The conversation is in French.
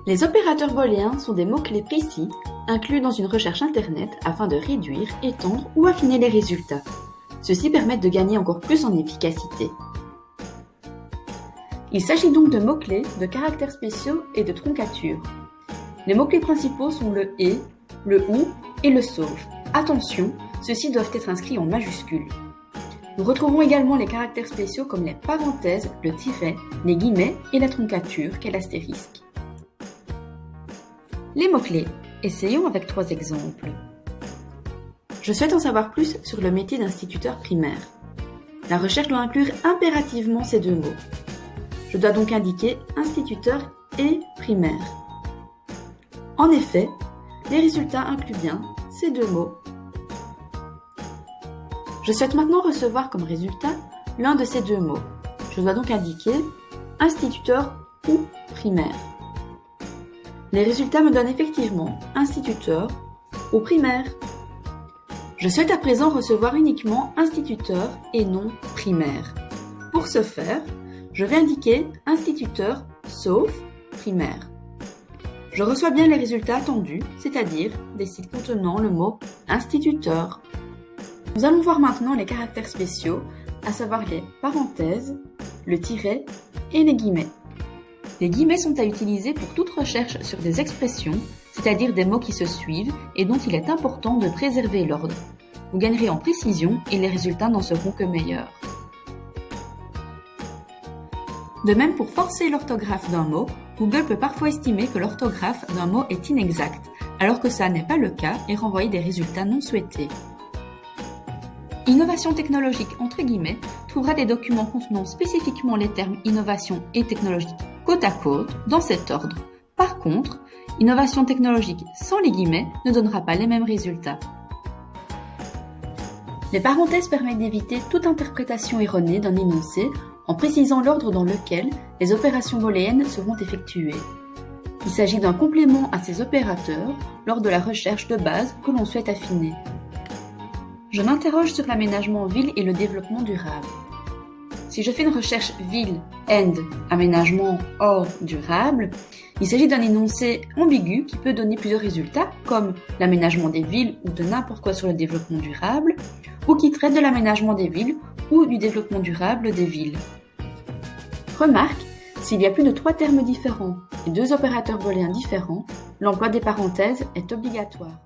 Les opérateurs booléens sont des mots-clés précis inclus dans une recherche Internet afin de réduire, étendre ou affiner les résultats. Ceux-ci permettent de gagner encore plus en efficacité. Il s'agit donc de mots-clés, de caractères spéciaux et de troncatures. Les mots-clés principaux sont le « et », le « ou » et le « sauf ». Attention, ceux-ci doivent être inscrits en majuscules. Nous retrouvons également les caractères spéciaux comme les parenthèses, le tiret, les guillemets et la troncature qu'est l'astérisque. Les mots-clés. Essayons avec 3 exemples. Je souhaite en savoir plus sur le métier d'instituteur primaire. La recherche doit inclure impérativement ces 2 mots. Je dois donc indiquer instituteur et primaire. En effet, les résultats incluent bien ces 2 mots. Je souhaite maintenant recevoir comme résultat l'un de ces 2 mots. Je dois donc indiquer instituteur ou primaire. Les résultats me donnent effectivement instituteur ou primaire. Je souhaite à présent recevoir uniquement instituteur et non primaire. Pour ce faire, je vais indiquer instituteur sauf primaire. Je reçois bien les résultats attendus, c'est-à-dire des sites contenant le mot instituteur. Nous allons voir maintenant les caractères spéciaux, à savoir les parenthèses, le tiret et les guillemets. Les guillemets sont à utiliser pour toute recherche sur des expressions, c'est-à-dire des mots qui se suivent et dont il est important de préserver l'ordre. Vous gagnerez en précision et les résultats n'en seront que meilleurs. De même, pour forcer l'orthographe d'un mot, Google peut parfois estimer que l'orthographe d'un mot est inexacte, alors que ça n'est pas le cas et renvoyer des résultats non souhaités. Innovation technologique entre guillemets trouvera des documents contenant spécifiquement les termes innovation et technologique côte à côte dans cet ordre. Par contre, innovation technologique sans les guillemets ne donnera pas les mêmes résultats. Les parenthèses permettent d'éviter toute interprétation erronée d'un énoncé en précisant l'ordre dans lequel les opérations booléennes seront effectuées. Il s'agit d'un complément à ces opérateurs lors de la recherche de base que l'on souhaite affiner. Je m'interroge sur l'aménagement ville et le développement durable. Si je fais une recherche ville, and, aménagement, or, durable, il s'agit d'un énoncé ambigu qui peut donner plusieurs résultats, comme l'aménagement des villes ou de n'importe quoi sur le développement durable, ou qui traite de l'aménagement des villes ou du développement durable des villes. Remarque, s'il y a plus de 3 termes différents et 2 opérateurs booléens différents, l'emploi des parenthèses est obligatoire.